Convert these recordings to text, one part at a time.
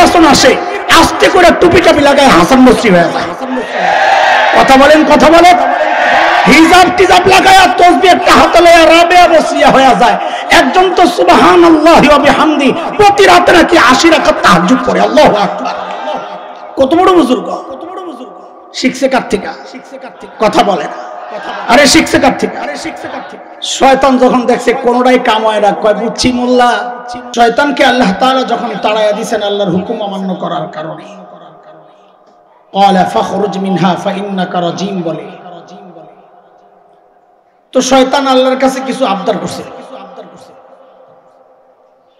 নির্বাচন আসে আস্তে করে টুপি টাপি লাগায় হাসান বসরি হয়ে যায়। কথা বলেন, কথা বলেন। হিজাব টিজাব লাগায় তসবিহ একটা হাতে লয়ে রাবেয়া বসরিয়া হয়ে যায়। একজন তো সুবহানাল্লাহি ওয়া বিহামদি প্রতি রাতে নাকি 80 রাকাত তাহাজ্জুদ পড়ে। আল্লাহু আকবার। কত বড় বুজুর্গ, কত বড় বুজুর্গ। শিখছে কার থেকে? কথা বলেন। আরে শিখছে কার থেকে? শয়তান যখন দেখছে কোনটাই কাম হয় না, কয় বুঝছি মোল্লা। শয়তানকে আল্লাহ তাআলা যখন তাড়ায়া দিয়েছেন আল্লাহর হুকুম অমান্য করার কারণে, ক্বালা ফাখরুজ মিনহা ফাইন্নাকা রাজিম বলে, তো শয়তান আল্লাহর কাছে কিছু আবদার করছে।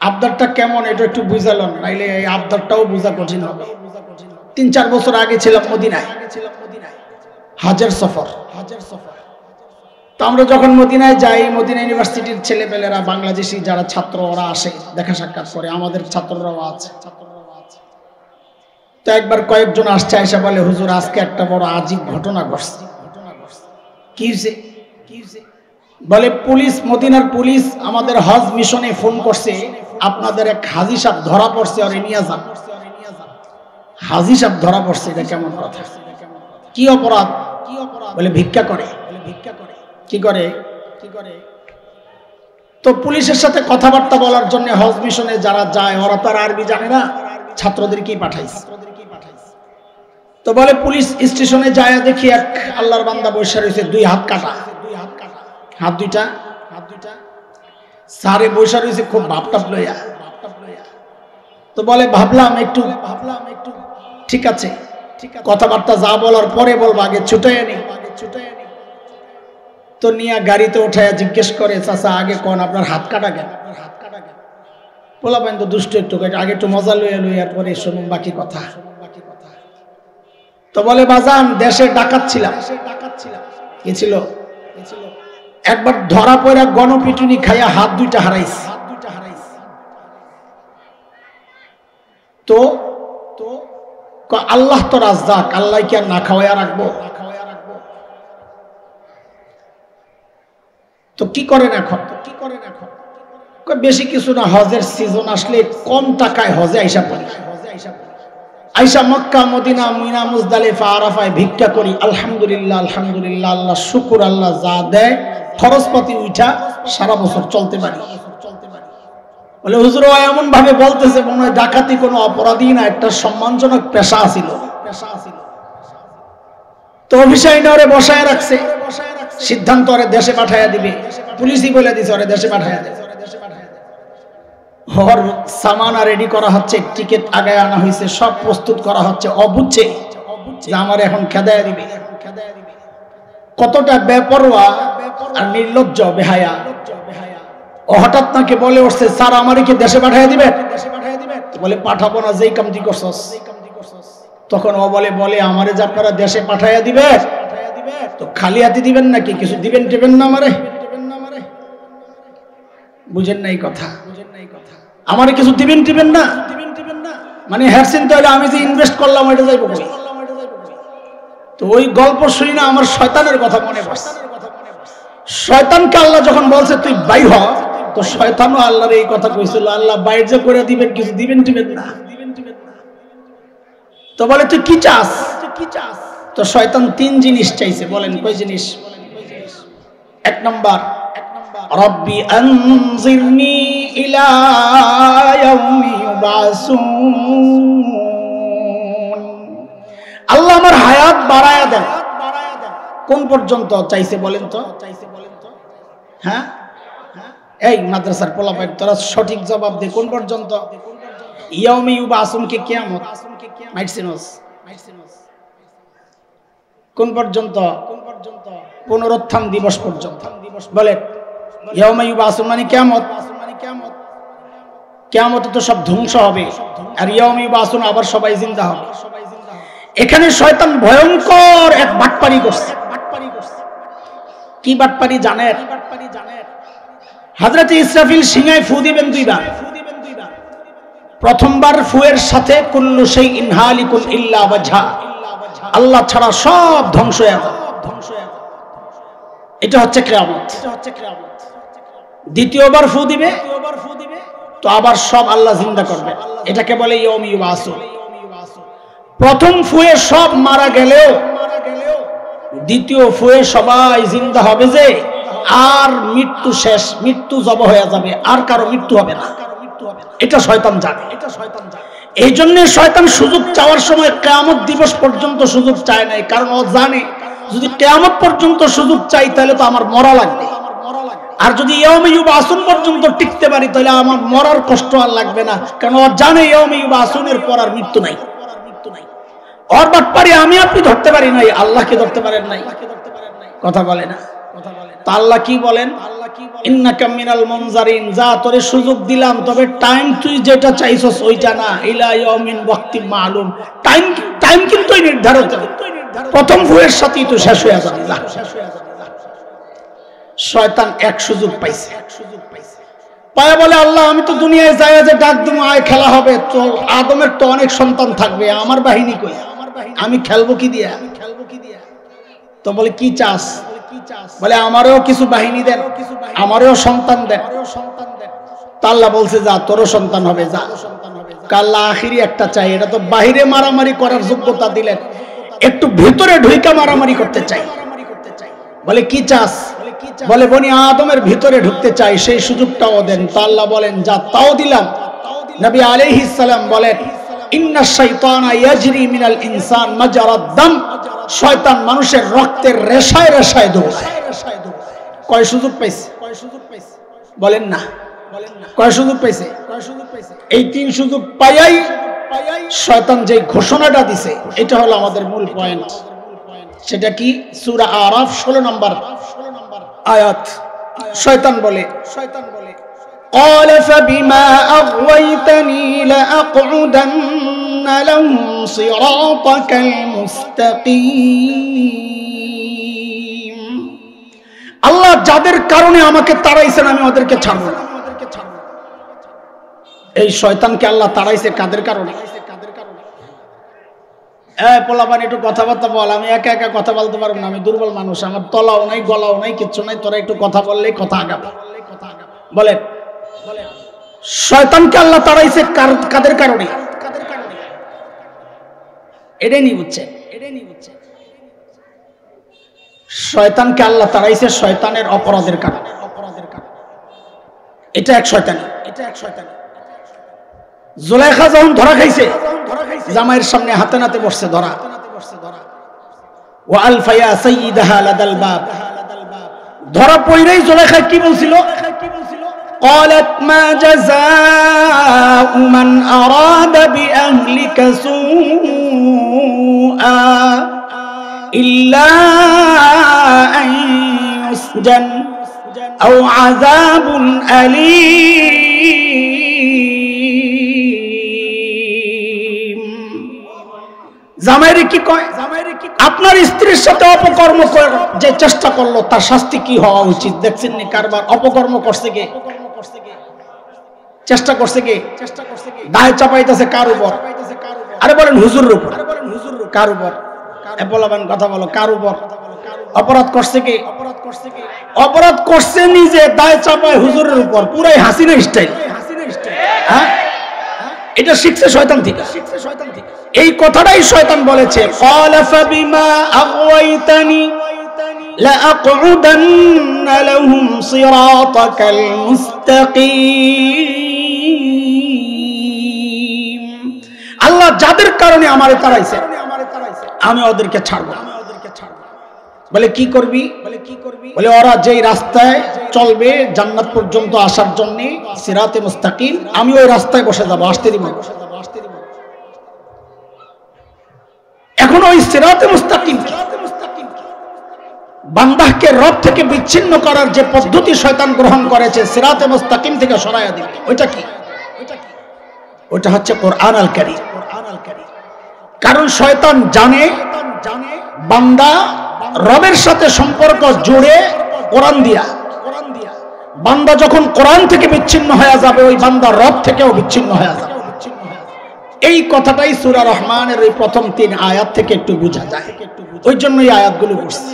আবদারটা কেমন এটা একটু বুঝালেন, নাইলে এই আবদারটাও বোঝা কঠিন হবে। 3-4 বছর আগে ছিলাম মদিনায়, হজের সফর। তো আমরা যখন মদিনায় যাই, মদিনা ইউনিভার্সিটির ছেলেপেলেরা বাংলাদেশি যারা ছাত্র ওরা আসে দেখা সাক্ষাৎ করে, আমাদের ছাত্ররাও আছে। তো একবার কয়েকজন আসছে, আয়সা বলে হুজুর আজকে একটা বড় আজীব ঘটনা ঘটছে। কি হয়েছে? বলে পুলিশ, মদিনার পুলিশ আমাদের হজ মিশনে ফোন করছে, আপনাদের এক হাজী সাহেব ধরা পড়ছে, ওরে নিয়ে যান। হাজী সাহেব ধরা পড়ছে, এটা কেমন কথা? কি অপরাধ? বলে ভিক্ষা করে। কি করে? তো পুলিশের সাথে কথাবার্তা বলার জন্য হজ মিশনে যারা যায় ওরা তো আর আরবি জানে না, ছাত্রদেরকেই পাঠাইছে। তো বলে পুলিশ স্টেশনে যায়, দেখি এক আল্লাহর বান্দা বসে রয়েছে, 2 হাত কাটা, হাত দুইটা সারে বসে রয়েছে, খুব ভাবটাপ লইয়া। তো বলে ভাবলাম একটু ঠিক আছে, কথাবার্তা যা বলার পরে বলবো, আগে ছুটাইয়া নি। তো নিয়ে গাড়িতে উঠাইয়া জিজ্ঞেস করে, চাচা আগে কোন আপনার হাত কাটা কেন? বলবেন তো দুষ্ট একটু, আগে একটু মজা লইয়া পরে শুনুন বাকি কথা। তো বলে বাজান দেশে ডাকাত ছিলাম। কি ছিল? একবার ধরা পড়া গণপিটুনি খাইয়া হাত 2টা হারাইছে। তো আল্লাহ তো রাজ্জাক, আল্লাহ কি আর না খাওয়াইয়া রাখবো? তো কি করেন এখন? বেশি কিছু না, হজের সিজন আসলে কম টাকায় হজে আইসা পড়ি, আইসা মক্কা মদিনা মিনা মুজদালিফা আরাফায় ভিক্ষা করি। আলহামদুলিল্লাহ আলহামদুলিল্লাহ, আল্লাহ শুকুর, আল্লাহ যা দেয় খরচপাতি উঠা সারা বছর চলতে পারি। বলে হুজুর এমন ভাবে বলতেছে মনে হয় ডাকাতি কোনো অপরাধী না, একটা সম্মানজনক পেশা ছিল। তো অফিসার ওরে বসায় রাখছে, সিদ্ধান্ত ওরে দেশে পাঠাইয়া দিবে। পুলিশই বলে দিছে ওরে দেশে পাঠাইয়া দেবে। ওর সামানা রেডি করা হচ্ছে, টিকিট আগায় আনা হয়েছে, সব প্রস্তুত করা হচ্ছে। অবুঝছে যে আমার এখন খেদাইয়া দিবে। কতটা বেপরোয়া আর নির্লজ্জ বেহায়া। ও হঠাৎ নাকি বলে উঠছে, স্যার আমারে কি দেশে পাঠাইয়া দিবে? বলে পাঠাবো না, যেই কামটি করছস। তখন ও বলে আমারে যে আপনারা দেশে পাঠাইয়া দিবে তো খালি হাতে দিবেন নাকি, কিছু দিবেন টিবেন না আমারে? বুঝেন নাই কথা? আমারে কিছু দিবেন টিবেন না মানে হ্যারসিন তো আমি যে ইনভেস্ট করলাম ওইটা যাইব কই? তো ওই গল্প শুনি না আমার শয়তানের কথা মনে পড়ছে। শয়তানকে আল্লাহ যখন বলছে তুই বাইর হ, তো শয়তানও আল্লাহর এই কথা কইছিল, আল্লাহ বাইর যে করে দিবেন, কিছু দিবেন টিবেন না। তো বলে তুই কি চাস? তো শয়তান 3 জিনিস চাইছে। বলেন কয় জিনিস? 1 নাম্বার, রব্বি আনজিরনি ইলা ইয়াউমি ইউবাসুন, আল্লাহ আমার হায়াত বাড়ায়া দেন। কোন পর্যন্ত চাইছে বলেন তো? হ্যাঁ এই মাদ্রাসার পোলাপাইন তোরা সঠিক জবাব দে, কোন পর্যন্ত? ইয়াউমি ইউবাসুন কে কিয়ামত মাইটসিনোস, কোন পর্যন্ত? পুনরুত্থান দিবস পর্যন্ত। বলে ইয়াউমা ইউবাসুন মানে কিয়ামত। কিয়ামতে তো সব ধ্বংস হবে, আর ইয়াউমা ইউবাসুন আবার সবাই জিন্দা হবে। এখানে শয়তান ভয়ঙ্কর এক বাটপারি করছে। কি বাটপারি জানেন? হযরত ইসরাফিল সিংহায় ফু দিবেন 2 বার। প্রথমবার ফুয়ের সাথে কুল্লু শাইইন হালিকুন ইল্লা ওয়াজহা, আল্লাহ ছাড়া সব ধ্বংস হয়ে যাবে। এটা হচ্ছে কিয়ামত। দ্বিতীয়বার ফু দিবে, তো আবার সব আল্লাহ জিন্দা করবে। এটাকে বলে ইয়াউম ইউবাসুন। প্রথম ফুয়ে সব মারা গেলেও দ্বিতীয় ফুয়ে সবাই জিন্দা হবে, যে আর মৃত্যু শেষ, মৃত্যু জব হয়ে যাবে, আর কারো মৃত্যু হবে না। এটা শয়তান জানে। এই জন্য শয়তান সুযোগ চাওয়ার সময় কিয়ামত দিবস পর্যন্ত সুযোগ চায় নাই, কারণ ও জানে যদি কিয়ামত পর্যন্ত সুযোগ চাই তাহলে তো আমার মরা লাগবে, আর যদি ইয়াউম ইউবাসুন পর্যন্ত টিকতে পারি তাহলে আমার মরার কষ্ট আর লাগবে না, কারণ ও জানে ইয়াউম ইউবাসুনের পর আর মৃত্যু নাই। ওর বাটপারি আমি আপনি ধরতে পারি নাই, আল্লাহকে ধরতে পারেন নাই। কথা বলে না। তা আল্লাহ কি বলেন? ইন্নাকা মিনাল মুনজারিন, যা তোরে সুযোগ দিলাম, তবে টাইম তুই যেটা চাইছস ওইটা না। ইলা ইয়াউমিন ওয়াক্তিন মালুম, টাইম কিন্তু নির্ধারিত। প্রথম ফুয়ের সাথেই তো শেষ হয়ে যাবে। শয়তান এক সুযোগ পাইছে, পায়া বলে আল্লাহ আমি তো দুনিয়ায় যাই যে ডাক দেব, আয় খেলা হবে, তো আদমের তো অনেক সন্তান থাকবে, আমার বাহিনী কই, আমি খেলবো কি দিয়া? তো বলে কি চাস? বলে আমারও কিছু বাহিনী দেন, আমারও সন্তান দেন। আল্লাহ বলছে যা, তোরও সন্তান হবে, যা। আল্লাহ আখিরি একটা চাই, এটা তো বাহিরে মারামারি করার যোগ্যতা দিলেন, একটু ভিতরে ঢুইকা মারামারি করতে চাই। বলে কি চাস? বলে বনি আদমের ভিতরে ঢুকতে চাই, সেই সুযোগটাও দেন। তো আল্লাহ বলেন যা, তাও দিলাম। নবী আলাইহিস সালাম বলেন ইন্নাশ শাইতানা ইয়াজরি মিনাল ইনসান মাজারাদ দাম, শয়তান মানুষের রক্তের রেশায় রেশায় দৌড়ায়। কয় সুযোগ পাইছে? বলেন না, কয় সুযোগ পাইছে? এই তিন সুযোগ পাইয়াই শয়তান যে ঘোষণাটা দিছে, এটা হলো আমাদের মূল পয়েন্ট। সেটা কি? সূরা আরাফ 16 নম্বর আয়াত। শয়তান বলে قال فبما أغويتني لأقعدن لهم صراطك المستقيم। আল্লাহ যাদের কারণে আমাকে তাড়াইছেন আমি ওদেরকে ছাড়ব না। এই শয়তানকে আল্লাহ তাড়াইছে কাদের কারণে? পোলাপানি একটু কথাবার্তা বল, আমি একা একা কথা বলতে পারবো না, আমি দুর্বল মানুষ, আমার তলাও নাই গলাও নাই কিচ্ছু নাই, তোরা একটু কথা বললেই কথা আগাবে। বলেন শয়তানকে আল্লাহ তাড়াইছে কাদের কারণে? এটাই নি বুঝছে। শয়তানকে আল্লাহ তাড়াইছে শয়তানের অপরাধের কারণে। এটা এক শয়তানি। জুলাইখা যখন ধরা খাইছে, জামাইয়ের সামনে হাতে নাতে বসছে ধরা। ওয়া আলফায়া সাইয়্যিদাহা লাদাল বাব, ধরা পড়েই জুলাইখা কি বলছিল? قالت ما جزاء من أراد بأهلك سوءا إلا أن يسجن أو عذاب أليم। জামাইরে কি কয়? আপনার স্ত্রীর সাথে অপকর্ম যে চেষ্টা করলো তার শাস্তি কি হওয়া উচিত? দেখছেন নি কারবার অপকর্ম করছে কে? চেষ্টা করছে কে? দায় চাপাইতেছে কার উপর? আরে বলেন হুজুরের উপর। কার উপর? বলবেন কথা বলো, কার উপর? অপরাধ করছে কে? অপরাধ করছে নিজে, দায় চাপায় হুজুরের উপর, পুরাই হাসিনা স্টাইল। হ্যাঁ, এটা শিখছে শয়তান থেকে। এই কথাটাই শয়তান বলেছে, قال فبما أغويتني لأقعدن لهم صراطك المستقيم। আল্লাহ যাদের কারণে আমারে তাড়াইছে আমি ওদেরকে ছাড়ব না। বলে কি করবি? বলে ওরা যেই রাস্তায় চলবে জান্নাত পর্যন্ত আসার জন্য, সিরাতে মুস্তাকিম, আমি ওই রাস্তায় বসে যাব, আসতে দিব। এখন ওই সিরাতে মুস্তাকিম বান্দাকে রব থেকে বিচ্ছিন্ন করার যে পদ্ধতি শয়তান গ্রহণ করেছে, সিরাতে মুস্তাকিম থেকে সরাইয়া দিবে। ওইটা কি? ওটা হচ্ছে কোরআন আল কারীম। কারণ শয়তান জানে বান্দা রবের সাথে সম্পর্ক জুড়ে কোরআন দিয়া, বান্দা যখন কোরআন থেকে বিচ্ছিন্ন হয়ে যাবে ওই বান্দা রব থেকেও বিচ্ছিন্ন হয়ে যাবে। এই কথাটাই সূরা রহমানের এই প্রথম 3 আয়াত থেকে একটু বোঝা যায়। ওই জন্য এই আয়াতগুলো পড়ছি।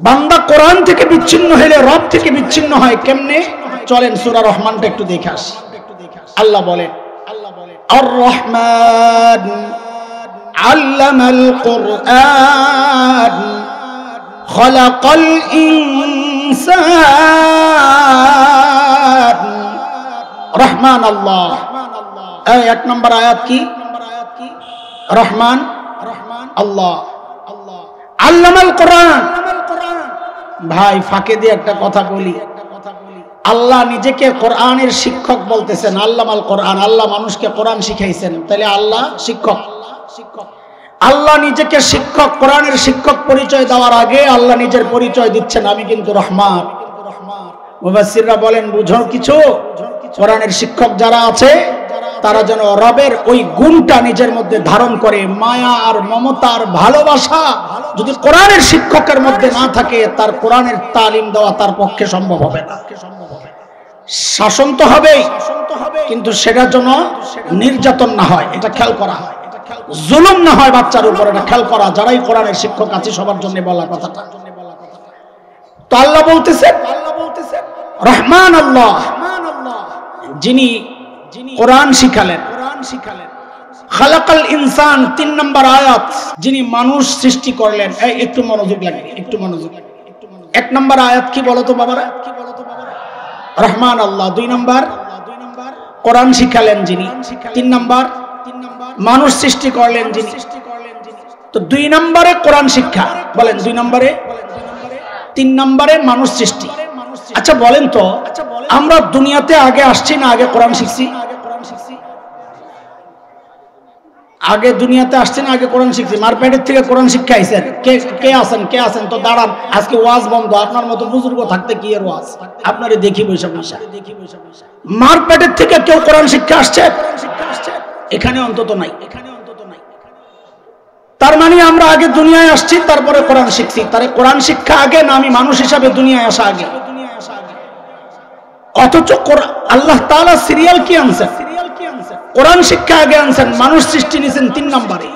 বান্দা কোরআন থেকে বিচ্ছিন্ন হলে রব থেকে বিচ্ছিন্ন হয় কেমনে? চলেন সূরা রহমানটা একটু দেখে আসি। আল্লাহ বলেন, আর রহমান আল্লামাল কুরআন খালাকাল ইনসান। রহমান আল্লাহ। এই এক নম্বর আয়াত কি? রহমান আল্লাহ। আল্লামাল কোরআন। ভাই ফাঁকে দিয়ে একটা কথা বলি, আল্লাহ নিজেকে কোরআনের শিক্ষক বলতেছেন। আল্লামাল কোরআন, আল্লাহ মানুষকে কোরআন শিখাইছেন, তাহলে আল্লাহ শিক্ষক। আল্লাহ নিজেকে শিক্ষক, কোরআনের শিক্ষক পরিচয় দেওয়ার আগে আল্লাহ নিজের পরিচয় দিচ্ছেন, আমি কিন্তু রহমান। মুফাসসিররা বলেন, বুঝো কিছু, কোরআনের শিক্ষক যারা আছে তারা যেন রবের ওই গুণটা নিজের মধ্যে ধারণ করে। মায়া আর মমতা আর ভালোবাসা যদি কোরআনের শিক্ষকের মধ্যে না থাকে, তার কোরআনের তালিম দেওয়া তার পক্ষে সম্ভব হবে না। শাসন তো হবেই, কিন্তু সেটা যেন নির্যাতন না হয়, এটা খেয়াল করা হয়। জুলুম না হয় বাচ্চার উপর, এটা খেয়াল করা। যারাই কোরআনের শিক্ষক আছে সবার জন্য বলা কথাটা। তো আল্লাহ বলতেছেন রহমান আল্লাহ, যিনি কোরআন শিখালেন। খালাকাল ইনসান ৩ নম্বর আয়াত, যিনি মানুষ সৃষ্টি করলেন। এই একটু মনোযোগ লাগে, একটু মনোযোগ। ১ নম্বর আয়াত কি বলো তো বাবারা? রহমান আল্লাহ। ২ নম্বর কোরআন শিখালেন যিনি। ৩ নম্বর মানুষ সৃষ্টি করলেন যিনি। তো ২ নম্বরে কোরআন শিক্ষা, বলেন ২ নম্বরে। ৩ নম্বরে মানুষ সৃষ্টি। আচ্ছা বলেন তো, আমরা দুনিয়াতে আগে আসছি না আগে কোরআন শিখছি? আগে দুনিয়াতে আসছেন, আগে কোরআন শিখছি। মারপেটের থেকে কোরআন শিক্ষা আইছেন। কে আছেন? কে আছেন? তো দাঁড়ান, আজকে ওয়াজ বন্ধ। আপনার মতো বুজুর্গ থাকতে কি এর ওয়াজ? আপনারে দেখি বৈশা বৈশা। মারপেটের থেকে কেউ কোরআন শিক্ষা আসছে? এখানে অন্তত নাই। তার মানে আমরা আগে দুনিয়ায় আসছি, তারপরে কোরআন শিখছি। তারে কোরআন শিক্ষা আগে না আমি মানুষ হিসাবে দুনিয়ায় আসা আগে? অথচ আল্লাহ তাআলা সিরিয়াল কি আনছেন? কোরআন শিক্ষা আগে আনছেন, মানুষ সৃষ্টি নিছেন ৩ নম্বরে।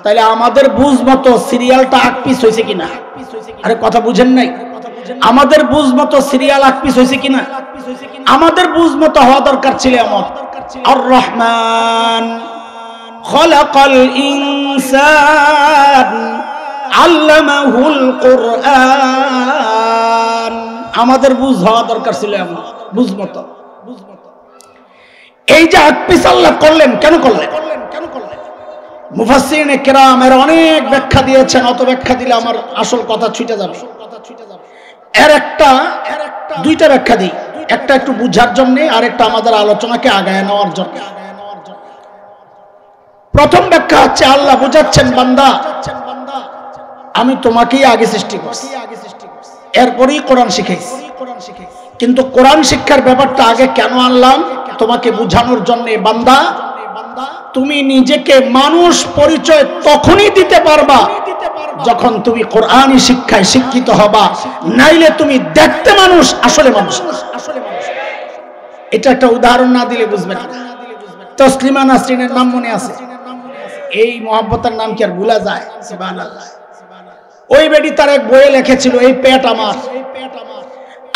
তাহলে আমাদের বুঝ মতো সিরিয়ালটা আগ পিছ হয়েছে কিনা? আরে কথা বুঝেন নাই? আমাদের বুঝ মতো সিরিয়াল আগ পিছ হয়েছে কিনা? আমাদের বুঝ মতো হওয়া দরকার ছিল এমন। আর রহমান খালাকাল ইনসান আল্লামাহুল কুরআন। আমাদের বুঝ হওয়া দরকার ছিল এমন, বুঝ মতো। এই যে আকপিস আল্লাহ করলেন, কেন করলেন? মুফাসসিরিনে কেরাম এর অনেক ব্যাখ্যা দিয়েছেন, অত ব্যাখ্যা দিলে আমার আসল কথা ছুটে যাবে। এর একটা দুইটা ব্যাখ্যা দিই, একটা একটু বুঝার জন্য, আর একটা আমাদের আলোচনাকে আগায় নেওয়ার জন্য। প্রথম ব্যাখ্যা হচ্ছে আল্লাহ বুঝাচ্ছেন, বান্দা আমি তোমাকেই আগে সৃষ্টি করছি, এরপরেই কোরআন শিখাইছি। কিন্তু কোরআন শিক্ষার ব্যাপারটা আগে কেন আনলাম? তোমাকে বুঝানোর জন্য, বান্দা তুমি নিজেকে মানুষ পরিচয় তখনই দিতে পারবা যখন তুমি কোরআনী শিক্ষায় শিক্ষিত হবা, নাইলে তুমি দেখতে মানুষ, আসলে মানুষ না। এটা একটা উদাহরণ না দিলে বুঝবেন না। তসলিমা নাসরিনের নাম মনে আছে? এই মহব্বতের নাম কি আর ভুলা যায়? সুবহানাল্লাহ। ওই বেটি তার এক বইয়ে লিখেছিল, এই পেট আমার,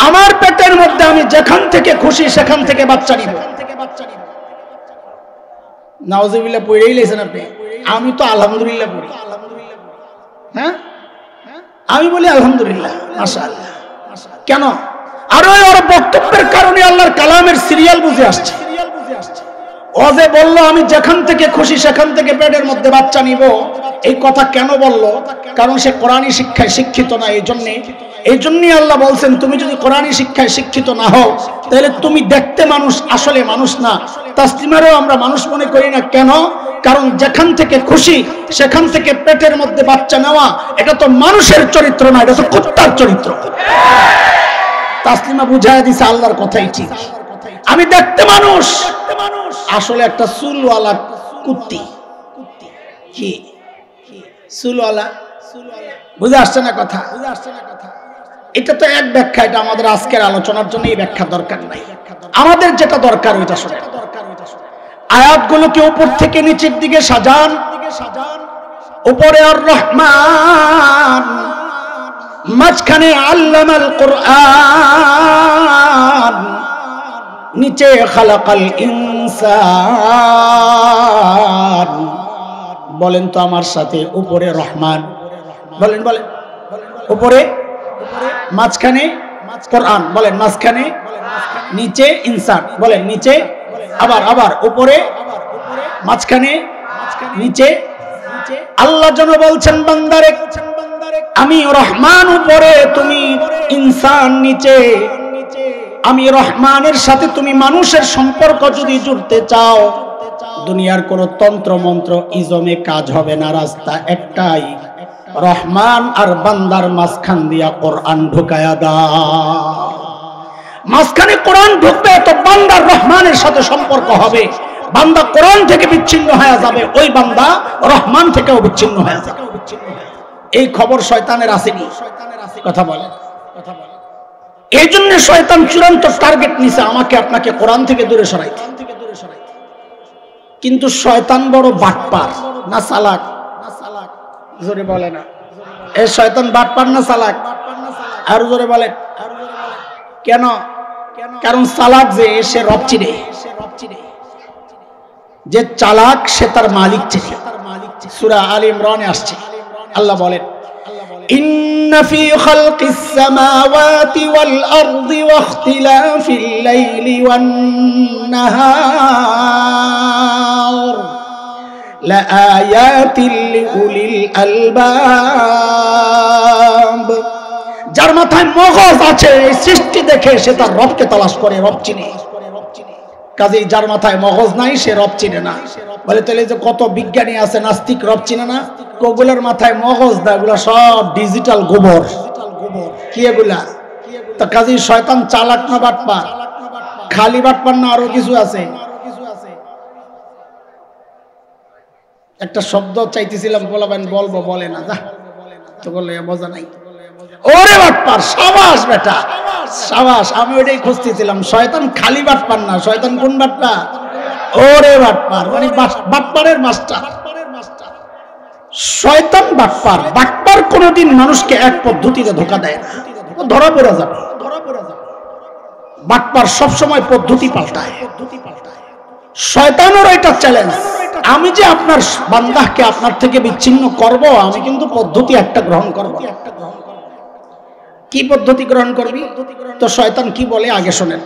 আমার পেটের মধ্যে আমি যেখান থেকে খুশি সেখান থেকে বাচ্চা নিব। নাউজুবিল্লাহ পড়েই লেছেন আপনি। আমি তো আলহামদুলিল্লাহ পড়ি। হ্যাঁ, আমি বলি আলহামদুলিল্লাহ, মাশাআল্লাহ। কেন? আর ওর বক্তব্যের কারণে আল্লাহর কালামের সিরিয়াল বুঝে আসছে। ও যে বলল আমি যেখান থেকে খুশি সেখান থেকে পেটের মধ্যে বাচ্চা নিব, এই কথা কেন বলল? কারণ সে কোরআনী শিক্ষায় শিক্ষিত না। এই জন্যই আল্লাহ বলছেন, তুমি যদি কোরআনী শিক্ষায় শিক্ষিত না হও তাহলে তুমি দেখতে মানুষ, আসলে মানুষ না। তাসলিমারও আমরা মানুষ মনে করি না। কেন? কারণ যেখান থেকে খুশি সেখান থেকে পেটের মধ্যে বাচ্চা নেওয়া, এটা তো মানুষের চরিত্র না, এটা তো কুত্তার চরিত্র। তাসলিমা বুঝায় দিছে আল্লাহর কথাই ঠিক। আমি দেখতে মানুষ, আসলে একটা চুলওয়ালা কুত্তি। কি চুলওয়ালা? বুঝে আসছে না কথা? এটা তো এক ব্যাখ্যা। এটা আমাদের আজকের আলোচনার জন্য এই ব্যাখ্যা দরকার নাই। আমাদের যেটা দরকার ওইটা শুনে। আয়াতগুলোকে উপর থেকে নিচের দিকে সাজান। উপরে আর রহমান, মাঝখানে আল্লামাল কোরআন, নিচে খালাকাল ইনসান। বলেন তো আমার সাথে, উপরে রহমান, বলেন বলেন, উপরে, মাঝখানে কোরআন, বলেন মাঝখানে, নিচে ইনসান, বলেন নিচে, আবার আবার উপরে, মাঝখানে, নিচে। আল্লাহ যেন বলছেন বান্দারে, আমি রহমান উপরে, তুমি ইনসান নিচে। আমি রহমানের সাথে তুমি মানুষের সম্পর্ক যদি জুড়তে চাও, দুনিয়ার কোন তন্ত্র মন্ত্র ইজমে কাজ হবে না। রাস্তা একটাই, রহমান আর বান্দার মাঝখান দিয়া কোরআন ঢুকায়া দাও। মাঝখানে কোরআন ঢুকবে তো বান্দার রহমানের সাথে সম্পর্ক হবে। বান্দা কোরআন থেকে বিচ্ছিন্ন হয়ে যাবে, ওই বান্দা রহমান থেকেও বিচ্ছিন্ন হয়ে যাবে। এই খবর শয়তানের আসেনি, কথা বলে। এই জন্য শয়তান চূড়ান্ত টার্গেট নিছে আমাকে আপনাকে কোরআন থেকে দূরে সরাইতে। কিন্তু শয়তান বড় বাটপার না চালাক? জোরে বলে না, এই শয়তান বাটপার না চালাক? আর জোরে বলে কেন? কারণ চালাক যে সে রব চিনে, যে চালাক সে তার মালিক চিনে। সূরা আলে ইমরানে আসছে, আল্লাহ বলেন ইন্না ফি খালকিস সামাওয়াতি ওয়াল আরদি ওয়া ইখতিলাফিল লাইলি ওয়ান নাহার লাআয়াতিল লিউলিল আলবাব। যার মাথায় মগজ আছে, এই সৃষ্টি দেখে সে তার রবকে তালাশ করে, রব চিনে। কাজেই যার মাথায় মগজ নাই সে রব চিনে না। বলে তাহলে যে কত বিজ্ঞানী আছে নাস্তিক রব চিনে না, ওগুলোর মাথায় মগজ না, এগুলো সব ডিজিটাল গোবর। কি এগুলা? তো কাজেই শয়তান চালাক না বাটপার? খালি বাটপার না আরো কিছু আছে? একটা শব্দ চাইতেছিলাম, বলবেন বলবো, বলে না, যা তো বলে মজা নাই। ওরে বাটপার, সাবাস বেটা সাবাস। আমি ওইটাই খুঁজতেছিলাম, শয়তান খালি বাটপার না, শয়তান কোন বাটপার? ওরে বাটপার মানে বাটপারের মাস্টার। শয়তান বাটপার। বাটপার কোনদিন মানুষকে এক পদ্ধতিতে ধোঁকা দেয় না, ও ধরা পড়ে যাবে। বাটপার সবসময় পদ্ধতি পাল্টায়। শয়তানের এটা চ্যালেঞ্জ, আমি যে আপনার বান্দাকে আপনার থেকে বিচ্ছিন্ন করব, আমি কিন্তু পদ্ধতি একটা গ্রহণ করব। কি পদ্ধতি গ্রহণ করবি? তো শয়তান কি বলে আগে শোনেন।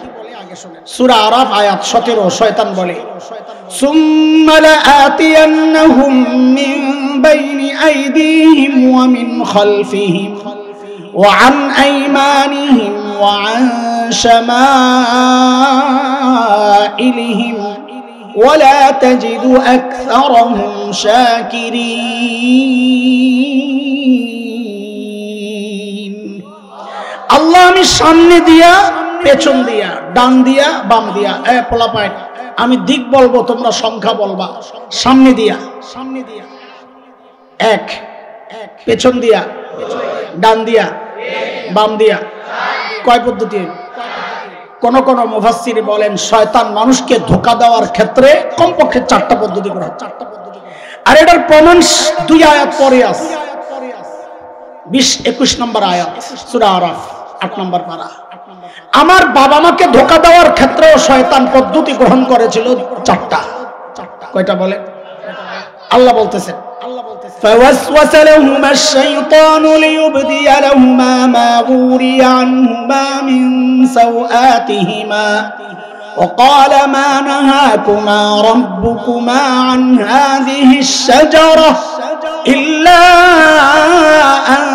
সূরা আরাফ আয়াত 17, শয়তান বলে সুম্মা লাআতিয়ান্নাহুম মিন বাইনি আইদিহিম ওয়া মিন খালফিহিম ওয়া আন আইমানিহিম ওয়া আন শামাইলিহিম ওয়া লা তাজিদু আকসারাহুম শাকিরিন। আল্লাহ আমি সামনে দিয়া, পেছন দিয়া, ডান দিয়া, বাম দিয়া, পোলাপাই আমি দিক বলবো, তোমরা সংখ্যা বলবা। সামনে দিয়া এক, পেছন দিয়া, ডান দিয়া, বাম দিয়া। কয় পদ্ধতি? কোন কোন মুফাসসির বলেন শয়তান মানুষকে ধোঁকা দেওয়ার ক্ষেত্রে কমপক্ষে 4টা পদ্ধতি করা। আর এটার প্রমাণ 2 আয়াত পরে আছে, 20-21 নম্বর আয়াত সূরা আরাফ 8 নম্বর পারা। আমার বাবা মাকে ধোঁকা দেওয়ার ক্ষেত্রে শয়তান পদ্ধতি গ্রহণ করেছিল 4টা। কয়টা বলে? আল্লাহ বলতেছেন فوسوس لهما الشيطان ليبدي لهما ما وري عنهما من سوآتهما وقال ما نهاكما ربكما عن هذه الشجرة إلا أن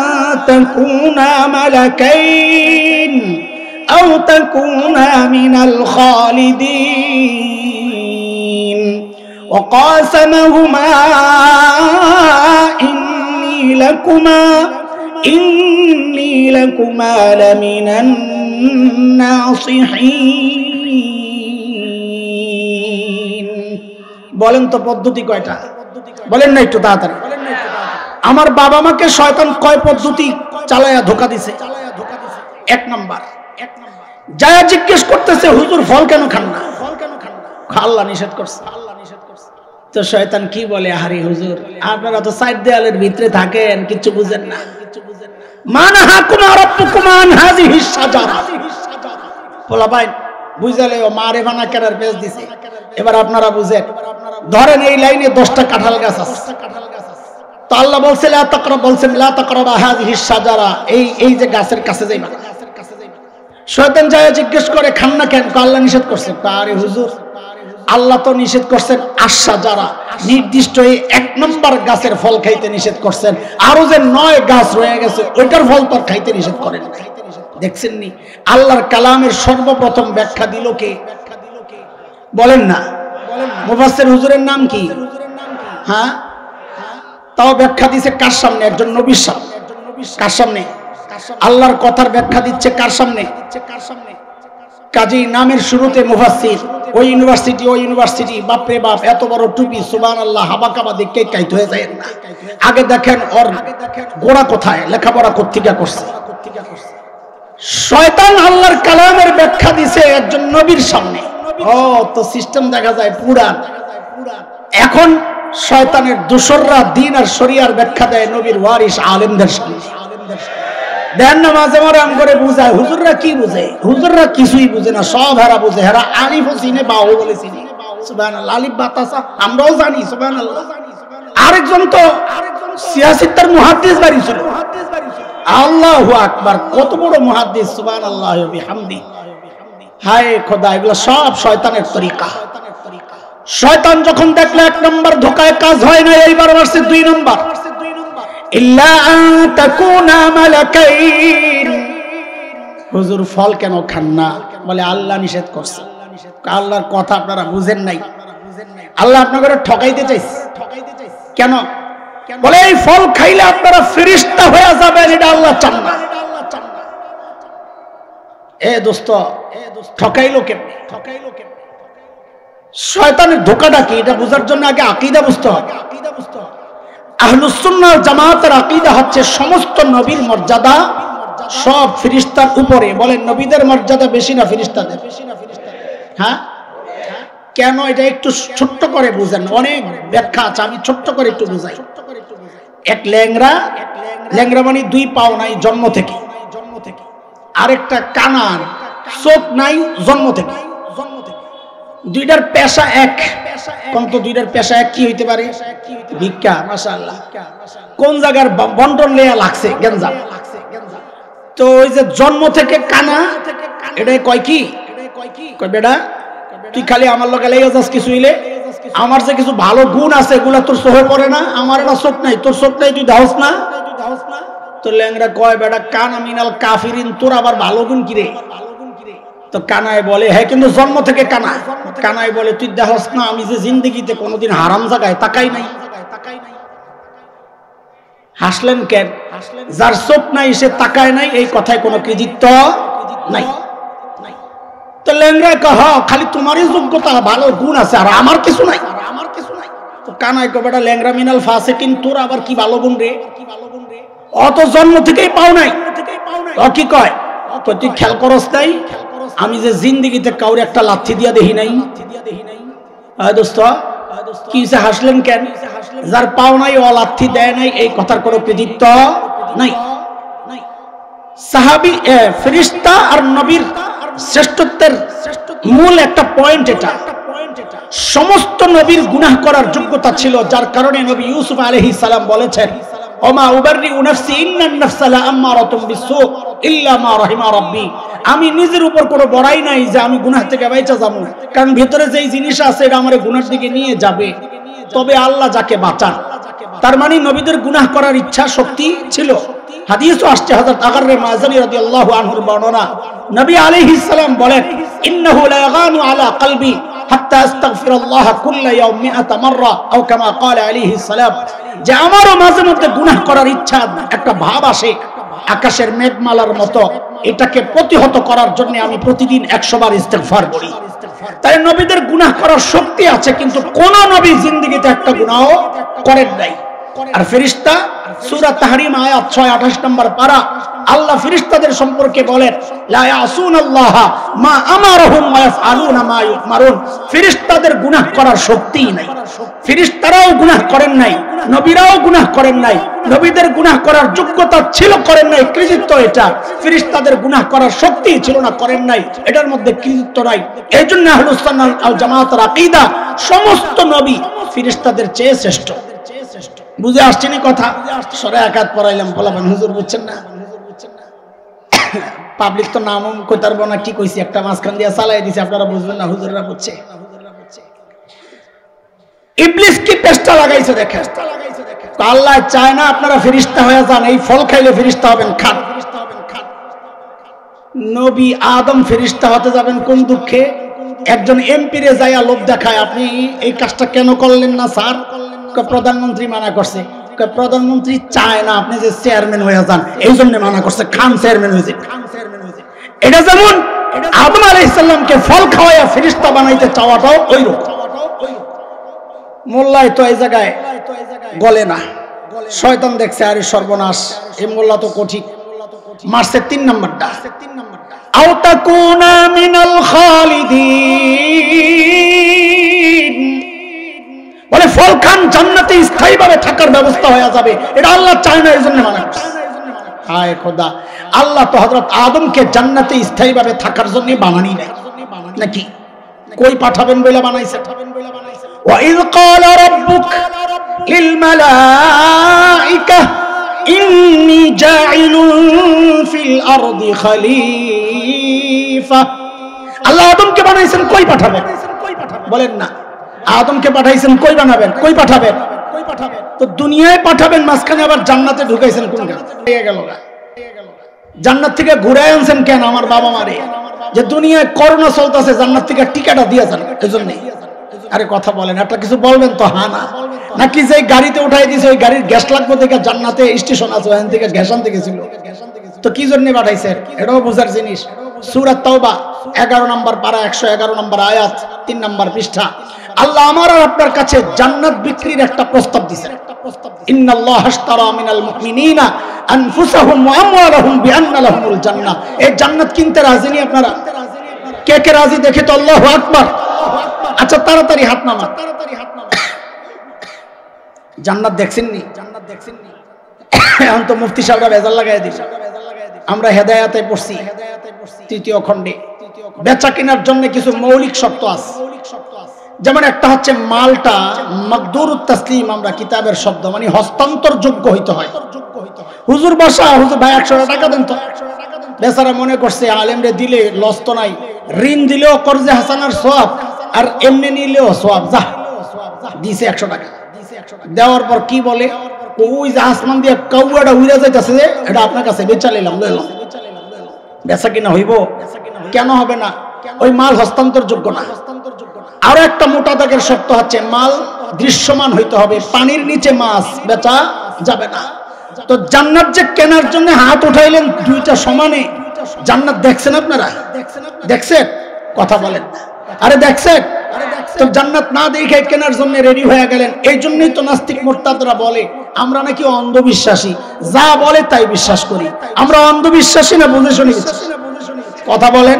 تكونا ملكين أو تكونا من الخالدين وقاسمهما إني لكما لمن الناصحين। বলেন তো পদ্ধতি কয়টা? বলেন না একটু তাড়াতাড়ি। আমার বাবা মাকে শয়তান কয় পদ্ধতি চালায়া ধোঁকা দিছে? 1 নাম্বার, যায়া জিজ্ঞেস করতেছে হুজুর ফল কেন খান না? আল্লাহ নিষেধ করছে। তো শয়তান কি বলে, আরে হুজুর আপনারা তো সাইড দেয়ালের ভিতরে থাকেন, কিছু বুঝেন না। মানাহাকুমা রাব্বুকুমা আন হাযিহিস শাজারা। বলা ভাই বুঝালে ও মারে বানা কেনার পেজ দিছে। এবার আপনারা বুঝেন, ধরেন এই লাইনে 10টা কাঁঠাল গাছ আছে, তো আল্লাহ বলছে লা তাকরাব, বলছেন লা তাকরাবা হাযিহিস শাজারা, এই যে গাছের কাছে যাইবা। শয়তান যায় জিজ্ঞেস করে খান না কেন? আল্লাহ নিষেধ করছে। আরে হুজুর, আল্লাহ তো নিষেধ করছেন আশ-শাজারা, নির্দিষ্ট এই 1 নম্বর গাছের ফল খাইতে নিষেধ করছেন, আরো যে 9 গাছ রয়ে গেছে ওইটার ফল তো খাইতে নিষেধ করেন। দেখছেন নি আল্লাহর কালামের সর্বপ্রথম ব্যাখ্যা দিল কে? বলেন না, মুফাসসির হুজুরের নাম কি? হ্যাঁ, তাও ব্যাখ্যা দিচ্ছে কার সামনে? একজন নবীর সামনে। কার সামনে? আল্লাহর কথার ব্যাখ্যা দিচ্ছে কার সামনে? কাজী নামের শুরুতে মুফাসসির, ওই ইউনিভার্সিটি, বাপরে বাপ, এত বড় টুপি, সুবহানাল্লাহ, হাবাকাবা দেখে কাইত হয়ে যায় না। আগে দেখেন ওর গোড়া কোথায়, লেখাপড়া কোত্থেকে করছে। শয়তান আল্লাহর কালামের ব্যাখ্যা দিছে একজন নবীর সামনে। ও তো সিস্টেম দেখা যায় পুরান। এখন শয়তানের দোসররা দ্বীন আর শরিয়ার ব্যাখ্যা দেয় নবীর ওয়ারিস আলেমদের সামনে। দেন না মাঝে মাঝে আম করে বুঝায়, হুজুররা কি বুঝে? হুজুররা কিছুই বুঝে না, সব হেরা বুঝে। হেরা আলিফও চিনে, বাও বলে চিনি। সুবহানাল্লাহ, আলিফ বাতাসা আমরাও জানি। সুবহানাল্লাহ। আরেকজন তো সিয়াসিত্তার মুহাদ্দিস বাড়ি ছিল। আল্লাহু আকবার, কত বড় মুহাদ্দিস! সুবহানাল্লাহ ওয়া বিহামদি। হায় খোদা, এগুলো সব শয়তানের তরিকা। শয়তান যখন দেখলো 1 নম্বর ধোকায় কাজ হয় না, এইবার আসছে 2 নম্বর, ইল্লা আন তাকুনা মালাকাইন। হুজুর ফল কেন খান না? বলে আল্লাহ নিষেধ করছে। আল্লাহর কথা আপনারা বুঝেন নাই, আল্লাহ আপনাদের ঠকাইতে চাইছে। কেন? বলে এই ফল খাইলে আপনারা ফেরেশতা হয়ে যাবেন, এটা আল্লাহ চান না। এ দোস্ত, ঠকাইলো কেমনে? শয়তানের ধোঁকাটা কি এটা বোঝার জন্য আগে আকীদা বুঝতে হবে। আহলুস সুন্নাহ ওয়াল জামাতের আকীদা হচ্ছে সমস্ত নবীর মর্যাদা সব ফেরেশতার উপরে। বলেন নবীদের মর্যাদা বেশি না ফেরেশতাদের? হ্যাঁ, কেন? এটা একটু ছোট্ট করে বুঝেন, অনেক ব্যাখ্যা আছে, আমি ছোট্ট করে একটু বুঝাই। এক ল্যাংরা মানে 2 পাও নাই জন্ম থেকে, আরেকটা কানার, চোখ নাই জন্ম থেকে। দুইটার পেশা এক। কোন তো দুইটার পেশা এক কি হইতে পারে? ভিক্ষা। মাশাআল্লাহ, কোন জায়গার বন্টন লেয়া লাগছে গেঞ্জাম। তো ওই যে জন্ম থেকে কানা, এটা কয় কি? কয় বেটা তুই খালি আমার লগে লেগে যাস, কিছু হইলে আমার যে কিছু ভালো গুণ আছে এগুলা তোর চোখে পড়ে না। আমার এটা চোখ নাই, তোর চোখ নাই, তুই দাহস না। তো ল্যাংরা কয় বেটা কানা মিনাল কাফিরিন, তোর আবার ভালো গুণ কি রে? তো কানায় বলে হ্যাঁ, কিন্তু জন্ম থেকে কানা। কানায় বলে তুই দেখস না আমি যে জিন্দেগিতে কোনোদিন হারাম জায়গায় তাকাই নাই। হাসলেন কেন? যার চোখ নাই সে তাকায় নাই, এই কথায় কোনো কৃতিত্ব নাই। তো ল্যাংরা কহ খালি তোমারই যোগ্যতা ভালো গুণ আছে আর আমার কিছু নাই। তো কানায় কয় বেটা ল্যাংরা মিনাল ফাসিকিন, তোর আবার কি ভালো গুণ রে? অত জন্ম থেকেই পাও নাই। ও কি কয়? তুই খেয়াল করস নাই আমি যে জিন্দেগিতে কাউরে একটা লাথি দিয়া দেখি নাই। দোস্ত কি হাসলেন কেন? যার পাও নাই ও লাথি দেয় নাই, এই কথার কোনো কৃতিত্ব নাই। সাহাবী ফেরেশতা আর নবীর শ্রেষ্ঠত্বের মূল একটা পয়েন্ট এটা। সমস্ত নবীর গুনাহ করার যোগ্যতা ছিল, যার কারণে নবী ইউসুফ আলাইহিস সালাম বলেছেন ওমা উবাররিউ নাফসি ইন্নান নাফসা লাআম্মারাতুম বিসসু ইল্লা মা রাহিমা রাব্বি। আমি নিজের উপর কোনো বড়াই নাই যে আমি গুনাহ থেকে বাইচা যাব, কারণ ভিতরে যেই জিনিস আছে এটা আমারে গুনার দিকে নিয়ে যাবে, তবে আল্লাহ যাকে বাঁচান। তার মানে নবীদের গুনাহ করার ইচ্ছা শক্তি ছিল। হাদিসও আসছে, হযরত আগাররে মাযনী রাদিয়াল্লাহু আনহুর বর্ণনা, নবী আলাইহিস সালাম বলেন ইন্নাহু লা ইয়াগানু আলা কলবি হাত্তা আস্তাগফিরুল্লাহ কুল্লা ইয়াউম 100 মাররা আও কামা ক্বালা আলাইহিস সালাম, যে আমারও মাঝে মধ্যে গুনাহ করার ইচ্ছা একটা ভাব আসে আকাশের মেঘমালার মতো, এটাকে প্রতিহত করার জন্য আমি প্রতিদিন 100 বার ইস্তেগফার করি। তাই নবীদের গুনাহ করার শক্তি আছে, কিন্তু কোন নবী জিন্দেগিতে একটা গুনাহ করেন নাই। আর ফেরেশতা সূরা তাহরিম আয়াত 6-28 নম্বর পারা আল্লাহ ফেরেশতাদের সম্পর্কে বলেন লা ইয়াসুনাল্লাহ মা আমারহুম ওয়া ইয়াফআলুনা মা ইউমারুন। ফেরেশতাদের গুনাহ করার শক্তিই নাই, ফেরেশতারাও গুনাহ করেন নাই, নবীরাও গুনাহ করেন নাই, নবীদের গুনাহ করার যোগ্যতা ছিল করেন নাই, কৃতিত্ব এটা। ফেরেশতাদের গুনাহ করার শক্তি ছিল না, করেন নাই, এটার মধ্যে কৃতিত্ব নাই। এইজন্য আহলুস সুন্নাহ ওয়াল জামাতের আকীদা সমস্ত নবী ফেরেশতাদের চেয়ে শ্রেষ্ঠ। বুঝে আসছেনি কথা? সরে আকাত পড়াইলাম, বলবেন হুজুর বুঝছেন না, পাবলিক তো নামও কইতে পারবো না, কি কইছি একটা মাঝখান দিয়ে চালাই দিছে, আপনারা বুঝবেন না, হুজুররা বুঝছে। ইবলিস কি পেস্টা লাগাইছে দেখেন, আল্লাহ চায় না আপনারা ফেরেশতা হয়ে যান, এই ফল খাইলে ফেরেশতা হবেন, খান। নবী আদম ফেরেশতা হতে যাবেন কোন দুঃখে? একজন এমপি রে যাইয়া লোভ দেখায়, আপনি এই কাজটা কেন করলেন না স্যার? প্রধানমন্ত্রী মানা করছে। প্রধানমন্ত্রী চায় না আপনি যে চেয়ারম্যান হয়ে যান, এই জন্য মানা করছে, খান চেয়ারম্যান হয়েছে। এটা যেমন আদম আলাইহিস সালামকে ফল খাওয়াইয়া ফেরেশতা বানাইতে চাওয়াটাও ওই রকম। মোল্লাই তো এই জায়গায় গলে না, শয়তান দেখছে আরে সর্বনাশ, এই মোল্লা তো কঠিন, মারছে 3 নম্বরটা, আও তাকুনা মিনাল খালিদিন, বলে ফল খান, জান্নাতে স্থায়ীভাবে থাকার ব্যবস্থা হয়ে যাবে, এটা আল্লাহ চায় না, এই জন্য মানা করছে। হায় খোদা, আল্লাহ তো হযরত আদমকে জান্নাতে স্থায়ীভাবে থাকার জন্য বানানি নাই নাকি? কই পাঠাবেন বলে বানাইছে? وَإِذْ قَالَ رَبُّكَ لِلْمَلَائِكَةِ إِنِّي جَاعِلٌ فِي الْأَرْضِ خَلِيفَةً। আল্লাহ আদমকে বানাইছেন, কই পাঠাবেন? বলেন না, আদমকে পাঠাইছেন, কই বানাবেন? কই পাঠাবেন? তো দুনিয়ায় পাঠাবেন, মাঝখানে আবার জান্নাতে ঢুকাইছেন কোন কারণে? হয়ে গেল না, জান্নাত থেকে ঘুরায় আনছেন কেন আমার বাবা মারে? যে দুনিয়ায় করোনা চলতেছে, জান্নাত থেকে টিকাটা দিয়ে যান, এজন্য। আরে কথা বলেন, একটা কিছু বলবেন তো, হ্যাঁ না নাকি? যে গাড়িতে উঠাই দিয়েছে ওই গাড়ির গ্যাস লাগবে দেখে, জান্নাতে স্টেশন আছে ওখান থেকে গ্যাস আনতে গেছিল, তো কি জন্য পাঠাইছে এটাও বোঝার জিনিস। সূরা তাওবা 11 নম্বর পারা 111 নম্বর আয়াত 3 নম্বর পৃষ্ঠা। আল্লাহ আমার আর আপনার কাছে জান্নাত বিক্রির একটা প্রস্তাব দিয়েছেন। ইন্নাল্লাহা আশতারা মিনাল মুমিনিনা আনফুসাহুম ওয়া আমওয়ালাহুম বিআন্না লাহুমুল জান্নাহ। এই জান্নাত কিনতে রাজি নি আপনারা? কে কে রাজি দেখে তো আল্লাহু আকবার। আচ্ছা তাড়াতাড়ি হাত নামা। জান্নাত দেখছেননি? এখন তো মুফতি সাহেবরা বেজাল লাগাই দিছে। আমরা হেদায়েতে পড়ছি 3য় খণ্ডে বেচা কেনার জন্য কিছু মৌলিক শর্ত আছে। যেমন একটা হচ্ছে মালটা মাকদুরুত তাসলিম, আমরা কিতাবের শব্দ মানে হস্তান্তর যোগ্য হইতে হয়। হুজুর বসা, হুজুর ভাই 100 টাকা দেন তো। বেচারা মনে করছে আলেমরে দিলে লস তো নাই, ঋণ দিলেও কর্জে হাসানার সওয়াব, আর এমনি নিলেও সওয়াব। যা দিছে 100 টাকা। দেওয়ার পর কি বলে, ওই যে আসমান দিয়ে কাউয়াটা উড়ে যাইতেছে, এটা আপনার কাছে বেচা নিলাম, লইলাম। বেচা কিনা হইব? কেন হবে না? ওই মাল হস্তান্তর যোগ্য না। আরো একটা মোটা দাগের শর্ত হচ্ছে মাল দৃশ্যমান হইতে হবে, পানির নিচে মাছ বেচা যাবে না। তো জান্নাত যে কেনার জন্য হাত উঠাইলেন দুইটা সমানে, জান্নাত দেখছেন আপনারা? দেখছেন? কথা বলেন, আরে দেখছেন? তো জান্নাত না দেখে কেনার জন্য রেডি হয়ে গেলেন। এই জন্যই তো নাস্তিক মুরতাদরা বলে আমরা নাকি অন্ধবিশ্বাসী, যা বলে তাই বিশ্বাস করি। আমরা অন্ধবিশ্বাসী না বুঝে শুনি? কথা বলেন,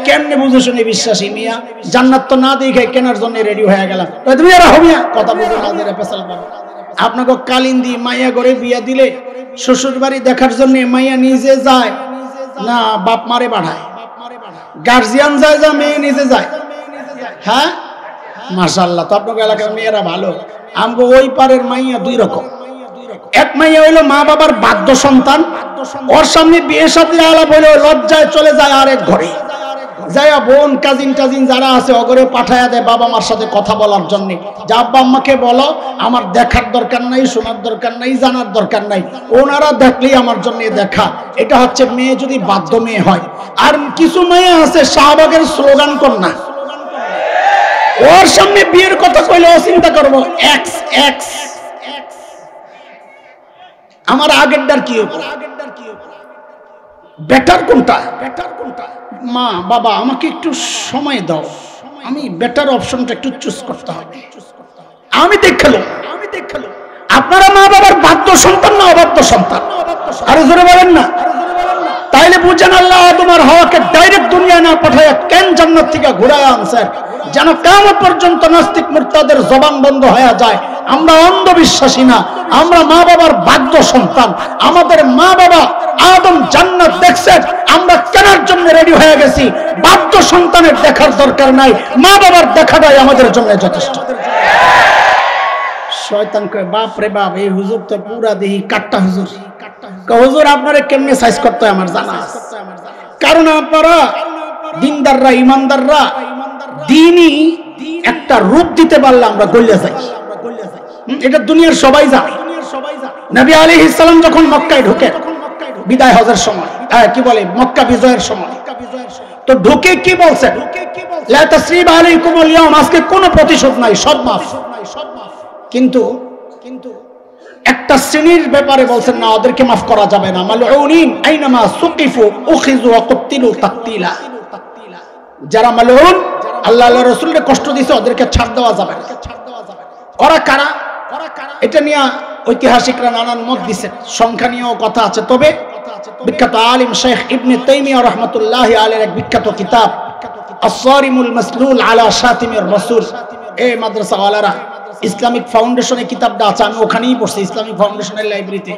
কেমনে বুঝে শুনি বিশ্বাসী মিয়া? জান্নাত তো না দেখে কেনার জন্য রেডি হয়ে গেলাম, তুমি আর হমিয়া কথা বুঝে না দিলে পেছাল পাবো। আপনাকে কালিন্দি মাইয়া করে বিয়া দিলে শ্বশুর বাড়ি দেখার জন্য মাইয়া নিজে যায় না বাপ মারে পাঠায়? গার্জিয়ান যায়, যা মেয়ে নিজে যায়? হ্যাঁ মাশাআল্লাহ, তো আপনার এলাকার মেয়েরা ভালো। আমগো ওই পারের মাইয়া 2 রকম। এক মাইয়া হইলো মা বাবার বাধ্য সন্তান, ওর সামনে বিয়ে সাথে আলাপ হইলো লজ্জায় চলে যায় আরেক ঘরে, যাইয়া বোন কাজিন টাজিন যারা আছে অগরে পাঠায়া দেয় বাবা মার সাথে কথা বলার জন্য। যে আব্বা আম্মাকে বলো আমার দেখার দরকার নাই, শোনার দরকার নাই, জানার দরকার নাই, ওনারা দেখলেই আমার জন্য দেখা। এটা হচ্ছে মেয়ে যদি বাধ্য মেয়ে হয়। আর কিছু মেয়ে আছে শাহবাগের স্লোগান কন্যা, ওর সামনে বিয়ের কথা কইলে ও চিন্তা করবো এক্স এক্স। আমার আগেরটার কি হবে? বেটার কোনটা? মা বাবা আমাকে একটু সময় দাও, আমি বেটার অপশনটা একটু চুজ করতে হবে। আমি দেখালো আপনার আপনারা মা বাবার বাধ্য সন্তান না অবাধ্য সন্তান? আরো জোরে বলেন না। তাইলে বুঝেন আল্লাহ আদম আর হাওয়াকে ডাইরেক্ট দুনিয়া না পাঠায় কেন জান্নাত থেকে ঘুরায় আনছেন, যেন কিয়ামত পর্যন্ত নাস্তিক মুরতাদের জবান বন্ধ হয়ে যায়। আমরা অন্ধবিশ্বাসী না, আমরা মা বাবার বাধ্য সন্তান। আমাদের মা বাবা আদম জান্নাত দেখছেন, আমরা কেনার জন্য রেডি হয়ে গেছি। বাধ্য সন্তানের দেখার দরকার নাই, মা বাবার দেখাটাই আমাদের জন্য যথেষ্ট। শয়তান কয় বাপ রে বাপ, এই হুজুর তো পুরা দেহি কাট্টা হুজুর। হুজুর আপনারা কেমনে সাইজ করতে হয় আমার জানা আছে, কারণ আপনারা দিনদাররা ইমানদাররা দিনই একটা রূপ দিতে পারলে আমরা গলিয়া যাই। এটা দুনিয়ার সবাই জানে। নবী আলাইহিস সালাম যখন মক্কায় ঢোকে বিদায় হজের সময়, কি বলে মক্কা বিজয়ের সময়, তো ঢোকে কি বলছেন? লা তাসরিবা আলাইকুমুল ইয়াওম, আজকে কোনো প্রতিশোধ নাই, সব মাফ। কিন্তু একটা শ্রেণীর ব্যাপারে বলছেন না, ওদেরকে মাফ করা যাবে না। মালউনিন আইনামা সুকিফু উখিযু ওয়া কুতিলু তাকতিলা, যারা মালউন, আল্লাহ আল্লাহর রাসূলকে কষ্ট দিয়েছে, ওদেরকে ছাড় দেওয়া যাবে না। ওরা কারা? এটা নিয়ে ঐতিহাসিকরা নানান মত দিচ্ছেন, সংখ্যা নিয়েও কথা আছে। তবে বিখ্যাত আলিম শেখ ইবনে তাইমিয়া রাহমাতুল্লাহি আলাইহির এক বিখ্যাত কিতাব আস-সারিমুল মাসলুল আলা শাতিমির রাসূল, এই মাদ্রাসা ওয়ালারা ইসলামিক ফাউন্ডেশনের কিতাবটা আছে, আমি ওখানেই পড়ছি, ইসলামিক ফাউন্ডেশনের লাইব্রেরিতে,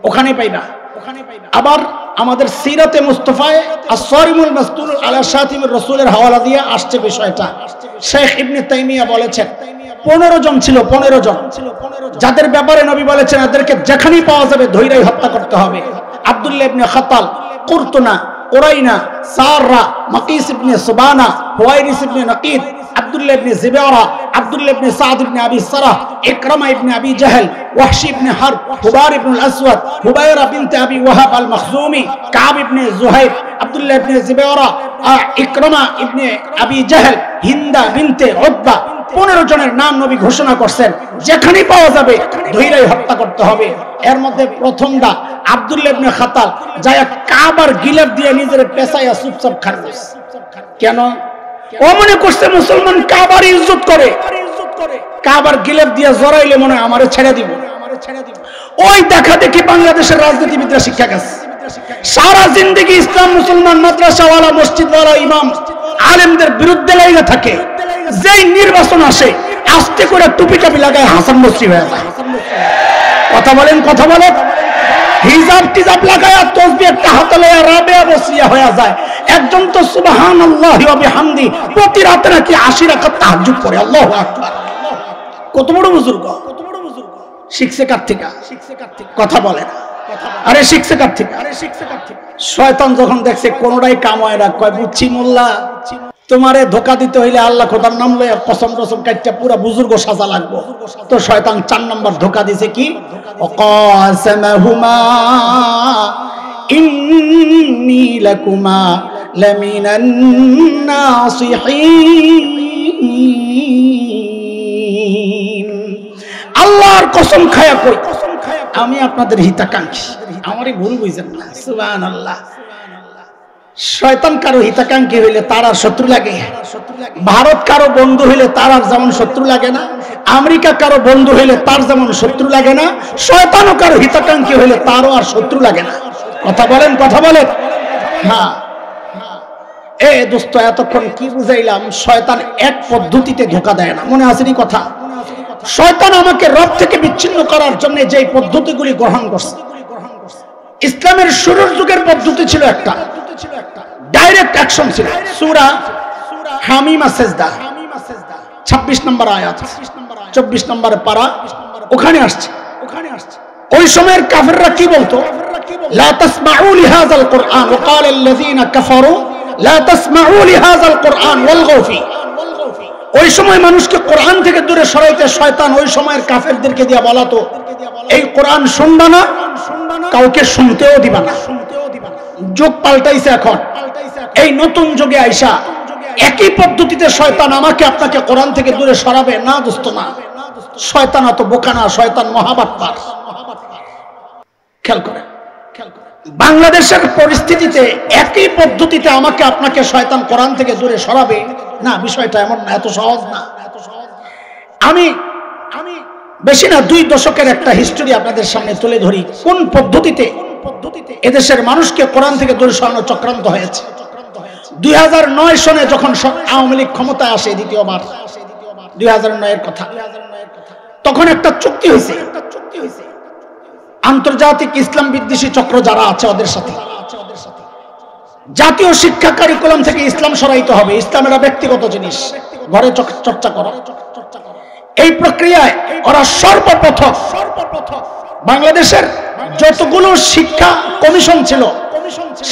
ওখানে পাইবা। আবার আমাদের সিরাতে মুস্তাফায়ে আস-সারিমুল মাসলুল আলা শাতিমির রাসূলের হাওয়ালা দিয়ে আসছে বিষয়টা। শেখ ইবনে তাইমিয়া বলেছেন 15 জন ছিল, 15 জন, যাদের ব্যাপারে নবী বলেছেন এদেরকে যেখানেই পাওয়া যাবে ধৈরাই হত্যা করতে হবে। আব্দুল্লাহ ইবনে খাতাল, কুরতুনা, উরাইনা, সাররা, মাকিস ইবনে সুবানা, হুয়াইরিস ইবনে নাকিদ, আব্দুল্লাহ ইবনে জিবারা, আব্দুল্লাহ ইবনে সাদ ইবনে আবি সারাহ, ইকরামা ইবনে আবি জাহল, ওয়াহশি ইবনে হারব, হুবার ইবনে আল-আসওয়াদ, হুবায়রা বিনতে আবি ওয়াহাব আল-মাখজুমি, কাব ইবনে যুহাইব, আব্দুল্লাহ ইবনে জিবারা, ইকরামা ইবনে আবি জাহল, হিন্দা বিনতে উতবা, 15 জনের নাম নবী ঘোষণা করছেন, যেখানেই পাওয়া যাবে ধৈরাই হত্যা করতে হবে। এর মধ্যে প্রথমটা আব্দুল্লাহ ইবনে খাতাল যায় কাবার গিলাফ দিয়ে নিজের পেছায়া চুপচাপ খারজ। কেন? ও মনে করছে মুসলমান কাবার ইজ্জত করে, কাবার গিলাফ দিয়ে জড়াইলে মনে হয় আমারে ছেড়ে দিব। ওই দেখা দেখি বাংলাদেশের রাজনীতিবিদরা শিক্ষা গেছে, সারা জিন্দেগি ইসলাম মুসলমান মাদ্রাসাওয়ালা মসজিদওয়ালা ইমাম আলেমদের বিরুদ্ধে লেগে থাকে। যেই নির্বাচন আসে আস্তে করে টুপি টাপি লাগায় হাসান বসরি হয়ে যায়। কথা বলেন, কথা বলেন। হিজাব টিজাব লাগায় তসবিহ একটা হাতে লয়ে রাবেয়া বসরিয়া হয়ে যায়। একজন তো সুবহানাল্লাহি ওয়া বিহামদি প্রতি রাতে নাকি 80 রাকাত তাহাজ্জুদ পড়ে। আল্লাহু আকবার। কত বড় বুজুর্গ, শিখছে কার থেকে? কথা বলে না। আরে শিখছে কার থেকে? শয়তান যখন দেখছে কোনটাই কাম হয় না, কয় বুঝছি মোল্লা, তোমারে ধোকা দিতে হইলে আল্লাহ খোদার নাম লয়ে কসম টসম কাটটা পুরা বুজুর্গ সাজা লাগবো। তো শয়তান 4 নম্বর ধোকা দিছে কি? ওয়াকাসামাহুমা ইন্নী লাকুমা লামিনান নাসিহিন, আল্লাহর কসম খায়া কই আমি আপনাদের হিতাকাঙ্ক্ষী, আমারই ভুল বুঝেন না। সুবহানাল্লাহ। শয়তান কারো হিতাকাঙ্ক্ষী হইলে তার আর শত্রু লাগে? ভারত কারো বন্ধু হইলে তার আর যেমন শত্রু লাগে না, আমেরিকা কারো বন্ধু হইলে তার যেমন শত্রু লাগে না, শয়তানও কারো হিতাকাঙ্ক্ষী হইলে তারও আর শত্রু লাগে না। কথা বলেন, কথা বলেন। হ্যাঁ, এ দোস্ত এতক্ষণ কি বুঝাইলাম? শয়তান এক পদ্ধতিতে ধোকা দেয় না, মনে আসেনি কথা? শয়তান আমাকে রব থেকে বিচ্ছিন্ন করার জন্য যে পদ্ধতিগুলি গ্রহণ করছে, ইসলামের শুরুর যুগের পদ্ধতি ছিল একটা, ডাইরেক্ট অ্যাকশন ছিল। সূরা হামিমা সেজদা 26 নম্বর আয়াত, 24 নম্বর পারা, ওখানে আসছে। ওই সময়ের কাফেররা কি বলতো? লা তাসমাউ লিহাযাল কুরআন ওয়া ক্বালা আল্লাযীনা কাফারু লা তাসমাউ লিহাযাল কুরআন ওয়ালগাউ ফি। ওই সময় মানুষকে কোরআন থেকে দূরে সরাইতে শয়তান ওই সময়ের কাফেরদেরকে দিয়ে বলাতো, এই কোরআন শুনবা না, কাউকে শুনতেও দিবা না। যুগ পাল্টাইছে এখন, এই নতুন যুগে আইসা একই পদ্ধতিতে শয়তান আমাকে আপনাকে কোরআন থেকে দূরে সরাবে না। দোস্ত না, শয়তান অত বোকা না, শয়তান মহাবাটপার। খেয়াল করে, বাংলাদেশের পরিস্থিতিতে একই পদ্ধতিতে আমাকে আপনাকে শয়তান কোরআন থেকে দূরে সরাবে না, বিষয়টা এমন না, এত সহজ না। আমি বেশি না 2 দশকের একটা হিস্টোরি আপনাদের সামনে তুলে ধরি, কোন পদ্ধতিতে এদেশের মানুষকে কোরআন থেকে দূরে সরানোর চক্রান্ত হয়েছে। 2009 সনে যখন আওয়ামী লীগ ক্ষমতায় আসে দ্বিতীয়বার, 2009 এর কথা, তখন একটা চুক্তি হয়েছে আন্তর্জাতিক ইসলাম বিদ্বেষী চক্র যারা আছে ওদের সাথে। জাতীয় শিক্ষা কারিকুলাম থেকে ইসলাম সরাইতে হবে, ইসলাম এটা ব্যক্তিগত জিনিস, ঘরে চর্চা করা। এই প্রক্রিয়ায় ওরা সর্বপ্রথম বাংলাদেশের যতগুলো শিক্ষা কমিশন ছিল,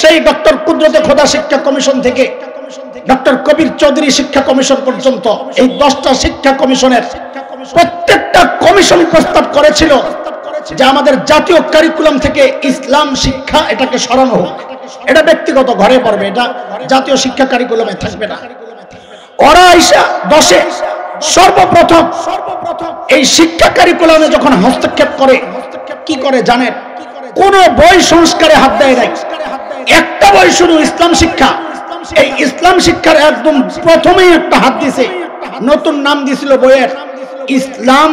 সেই ডক্টর কুদরতে খোদা শিক্ষা কমিশন থেকে ডক্টর কবির চৌধুরী শিক্ষা কমিশন পর্যন্ত এই 10টা শিক্ষা কমিশনের প্রত্যেকটা কমিশন প্রস্তাব করেছিল যে আমাদের জাতীয় কারিকুলাম থেকে ইসলাম শিক্ষা এটাকে সরানো হোক, এটা ব্যক্তিগত ঘরে পড়বে, এটা জাতীয় শিক্ষা কারিকুলামে থাকবে না। ওরা আইসা 10-এ সর্বপ্রথম এই শিক্ষা কারিকুলামে যখন হস্তক্ষেপ করে, কি করে জানেন? কোন বই সংস্কারে হাত দেয় নাই, একটা বই শুধু ইসলাম শিক্ষা। এই ইসলাম শিক্ষার একদম প্রথমেই একটা হাত দিছে, নতুন নাম দিছিল বইয়ের ইসলাম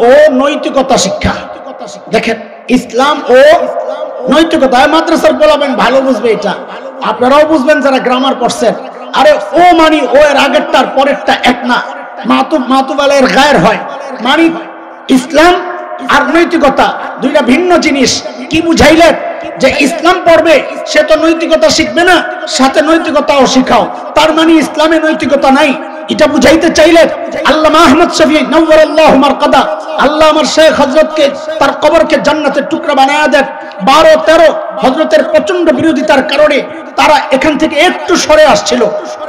ও নৈতিকতা শিক্ষা। দেখেন, ইসলাম ও নৈতিকতা, মাদ্রাসার বলাবেন ভালো বুঝবে, এটা আপনারাও বুঝবেন যারা গ্রামার পড়ছেন। আরে ও মানি ও এর আগেরটার পরেরটা এক না, মাতুবালের গায়ের হয়, মানে ইসলাম আর নৈতিকতা দুইটা ভিন্ন জিনিস। কি বুঝাইলেন? যে ইসলাম পড়বে সে তো নৈতিকতা শিখবে না, সাথে নৈতিকতাও শিখাও, তার মানে ইসলামে নৈতিকতা নাই, এটা বুঝাইতে চাইলেন। আল্লামা আহমদ শফি নওয়ারাল্লাহু মারকাদা, আল্লাহ আমার শেখ হযরতকে তার কবরকে জান্নাতের টুকরা বানায়া দেন। 12-13 হযরতের প্রচন্ড বিরোধিতার কারণে তারা এখান থেকে একটু সরে আসছিল,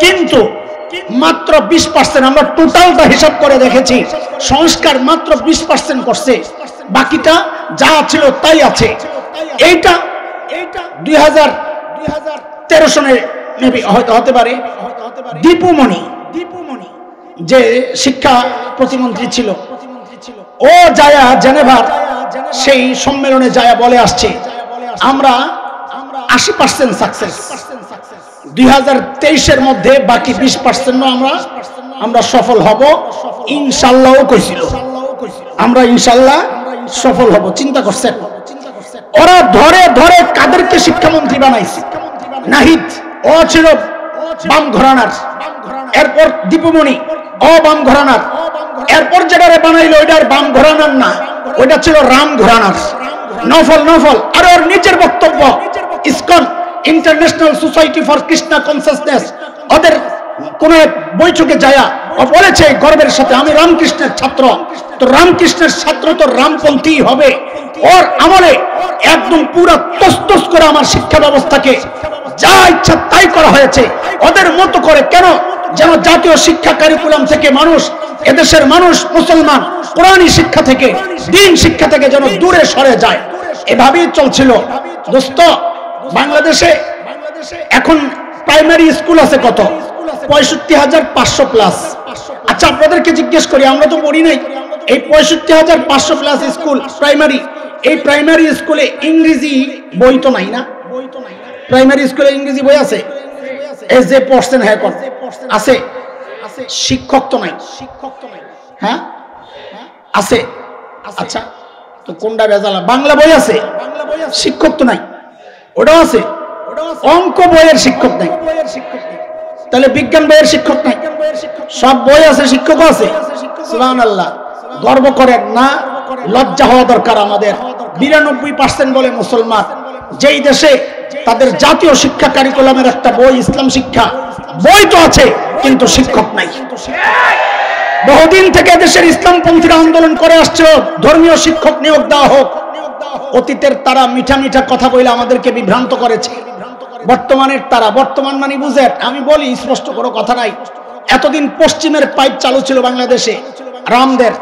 কিন্তু মাত্র 20%, আমরা টোটালটা হিসাব করে দেখেছি, সংস্কার মাত্র 20% করছে, বাকিটা যা ছিল তাই আছে। এইটা 2013 সনে মেবি হতে পারে। দীপুমণি যে শিক্ষা প্রতিমন্ত্রী ছিল, ও যায়া জেনেভার সেই সম্মেলনে যায়া বলে আসছে আমরা 80% সাকসেস, 2023 এর মধ্যে বাকি 20% আমরা সফল হব ইনশাআল্লাহ কইছিল, আমরা ইনশাআল্লাহ সফল হব। চিন্তা করছেন? ওরা ধরে ধরে কাদেরকে শিক্ষামন্ত্রী বানাইছে? নাহিদ, ও ছিল বাম ঘরানার, এরপর দীপুমণি ও বাম ঘরানার, এরপর যেটারে বানাইলো ওইটার বাম ঘরানার না, ওইটা ছিল রাম ঘরানার, নফল। আর ওর নিজের বক্তব্য, ISKCON international society for Krishna consciousness, ওদের কোন বৈঠকে যায়া ও বলেছে গর্বের সাথে, আমি রামকৃষ্ণের ছাত্র, তো রামকৃষ্ণের ছাত্র তো রামপন্থী হবে। ওর আমলে একদম পুরো তসতস করে আমার শিক্ষা ব্যবস্থাকে যা ইচ্ছা তাই করা হয়েছে ওদের মতো করে। কেন? যেন জাতীয় শিক্ষা কারিকুলাম থেকে মানুষ, এদেশের মানুষ মুসলমান কোরআনী শিক্ষা থেকে, দ্বীন শিক্ষা থেকে যেন দূরে সরে যায়। এভাবেই চলছিল। দোস্ত, বাংলাদেশে এখন প্রাইমারি স্কুল আছে কত? 65,500 প্লাস। আচ্ছা, আপনাদেরকে জিজ্ঞেস করি, আমরা তো পড়ি নাই, এই 65,500 প্লাস স্কুল প্রাইমারি, এই প্রাইমারি স্কুলে ইংরেজি বই তো নাই না? প্রাইমারি স্কুলে ইংরেজি বই আছে? এই যে পড়ছেন, হ্যাঁ আছে, শিক্ষক তো নাই। হ্যাঁ আছে। আচ্ছা, তো কোনটা বেজালা? বাংলা বই আছে, শিক্ষক তো নাই, ওটাও আছে। অঙ্ক বইয়ের শিক্ষক নাই, তাহলে বিজ্ঞান বইয়ের শিক্ষক নাই, সব বই আছে, শিক্ষকও আছে। সুবহানাল্লাহ, গর্ব করেন না, লজ্জা হওয়া দরকার আমাদের। 92% বলে মুসলমান, যেই দেশে তাদের জাতীয় শিক্ষা কারিকুলামের একটা বই ইসলাম শিক্ষা, বই তো আছে কিন্তু শিক্ষক নাই। বহুদিন থেকে দেশের ইসলামপন্থীরা আন্দোলন করে আসছে ধর্মীয় শিক্ষক নিয়োগ দেওয়া হোক। অতীতের তারা মিঠা মিঠা কথা বলে আমাদেরকে বিভ্রান্ত করেছে। বর্তমানের তারা, বর্তমান মানে বুঝেন, আমি বলি স্পষ্ট কোনো কথা নাই। এতদিন পশ্চিমের পাইপ চালু ছিল বাংলাদেশে, রামদের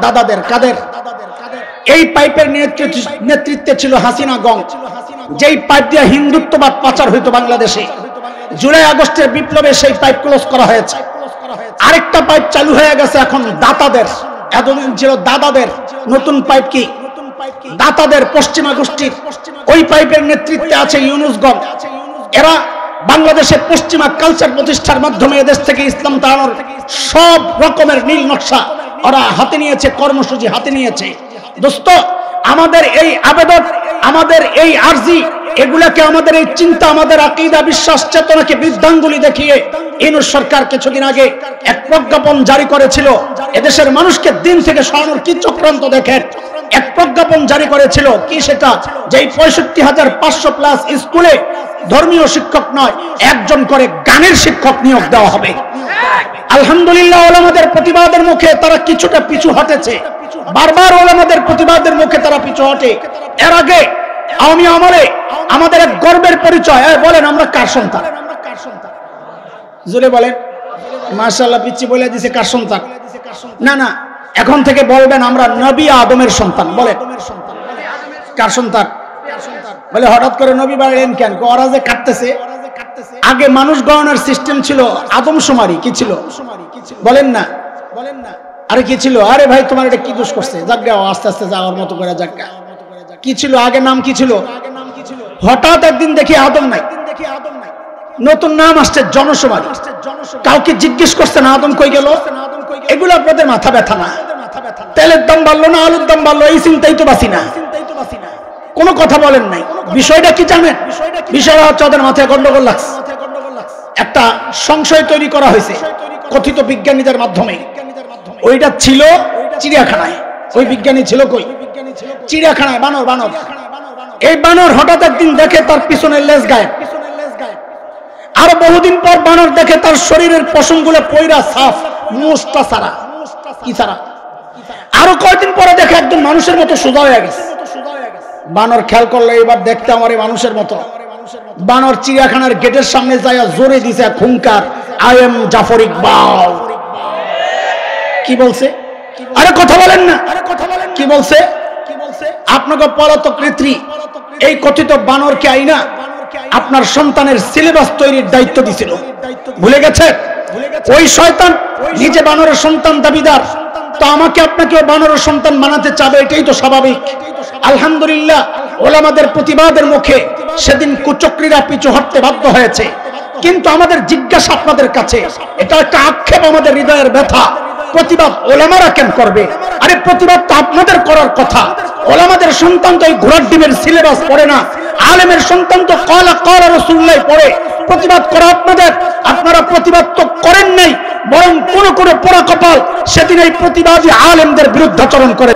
দাদাদের কাদের? এই পাইপের নেতৃত্বে ছিল হাসিনা গং, যেই পাইপ দিয়ে হিন্দুত্ববাদ পাচার হইতো বাংলাদেশে। জুলাই আগস্টের বিপ্লবে সেই পাইপ ক্লোজ করা হয়েছে। আরেকটা পাইপ চালু হয়ে গেছে এখন দাতাদের, এতদিন ছিল দাদাদের, নতুন পাইপ কি দাতাদের, পশ্চিমা গোষ্ঠীর। ওই পাইপের নেতৃত্বে আছে ইউনুসগণ। এরা বাংলাদেশে পশ্চিমা কালচার প্রতিষ্ঠার মাধ্যমে এদেশ থেকে ইসলাম তাড়ানোর সব রকমের নীল নকশা ওরা হাতে নিয়েছে, কর্মসূচি হাতে নিয়েছে। দোস্ত, আমাদের এই আবেদন, আমাদের এই আরজি, এগুলাকে, আমাদের এই চিন্তা, আমাদের আকীদা, বিশ্বাস, চেতনাকে বৃদ্ধাঙ্গুলি দেখিয়ে ইউনূস সরকার কিছুদিন আগে এক প্রজ্ঞাপন জারি করেছিল। এদেশের মানুষকে দিন থেকে সরানোর কি চক্রান্ত দেখেন। এক প্রজ্ঞাপন জারি করেছিল, কি সেটা, যে ৬৫,৫০০ প্লাস স্কুলে ধর্মীয় শিক্ষক নয়, একজন করে গানের শিক্ষক নিয়োগ দেওয়া হবে। আলহামদুলিল্লাহ, ওলামাদের প্রতিবাদের মুখে তারা কিছুটা পিছু হটেছে। বারবার ওলামাদের প্রতিবাদের মুখে তারা পিছু হটে। এর আগে আওয়ামী আমলে আমাদের এক গর্বের পরিচয়। বলেন আমরা কার সন্তান? জোরে বলেন। মাশাআল্লাহ, পিচ্চি বলে দিছে কার সন্তান? না না, এখন থেকে বলবেন আমরা নবী আদমের সন্তান। বলেন কার সন্তান? বলে হঠাৎ করে নবী বাড়লেন কেন? ওরা যে কাটতেছে, আগে মানুষ গণনার সিস্টেম ছিল আদমশুমারি। কি ছিল বলেন না? আরে কি ছিল? আরে ভাই তোমার এটা কি দোষ করছে? জায়গা আস্তে আস্তে যাওয়ার মতো করে জায়গা। কি ছিল আগে? নাম কি ছিল? হঠাৎ একদিন দেখি আদম নাই, নতুন নাম আসছে জনশুমারি। কাউকে জিজ্ঞেস করছে না আদম কই গেল? এগুলো আপনাদের মাথা ব্যথা না? তেলের দাম বাড়লো না আলুর দাম বাড়লো, এই চিন্তাই তো বাঁচি না। কোনো কথা বলেন নাই। বিষয়টা কি জানেন? বিষয়টা হচ্ছে ওদের মাথায় গন্ডগোল লাগছে। একটা সংশয় তৈরি করা হয়েছে কথিত বিজ্ঞানীদের মাধ্যমে। ওইটা ছিল চিড়িয়াখানায়। ওই বিজ্ঞানী ছিল কই? চিড়িয়াখানায়। বানর, বানর। এই বানর হঠাৎ একদিন দেখে তার পিছনের লেজ গায়েব। আরো বহুদিন পর বানর দেখে তার শরীরের পশমগুলো পয়রা সাফ, মুছটা ছাড়া। কি ছাড়া? আরো কয়েকদিন পরে দেখে একদম মানুষের মতো সোজা হয়ে গেছে। বানর খেয়াল করলো এবার দেখতে আমার এই মানুষের মতো। বানর চিড়িয়াখানার গেটের সামনে যায় জোরে দিছে খুঙ্কার, আই এম জাফর ইকবাল। কি বলছে? আরে কথা বলেন না। কি বলছে? আপনাকে পলাতক নেত্রী এই কথিত বানরকে আইনা আপনার সন্তানের সিলেবাস তৈরির দায়িত্ব দিছিল। ভুলে গেছে? ওই শয়তান নিজে বানরের সন্তান দাবিদার, তো আমাকে আপনাকে বানরের সন্তান বানাতে চাবে, এটাই তো স্বাভাবিক। আলহামদুলিল্লাহ, ওলামাদের প্রতিবাদের মুখে সেদিন কুচক্রীরা পিছু হটতে বাধ্য হয়েছে। কিন্তু আমাদের জিজ্ঞাসা আপনাদের কাছে, এটা একটা আক্ষেপ, আমাদের হৃদয়ের ব্যথা। প্রতিবাদ ওলামারা কেন করবে? আরে প্রতিবাদ তো আপনাদের করার কথা। ওলামাদের সন্তান তো এই ঘোড়ার ডিমের সিলেবাস পড়ে না, আলেমের সন্তান তো ক্বালা ক্বালা রাসূলুল্লাহ পড়ে। প্রতিবাদ করা আপনাদের। আপনারা প্রতিবাদ তো করেন নাই, বরং কোন কোন পোড়া কপাল সেদিন এই প্রতিবাদী আলেমদের বিরুদ্ধাচরণ করে।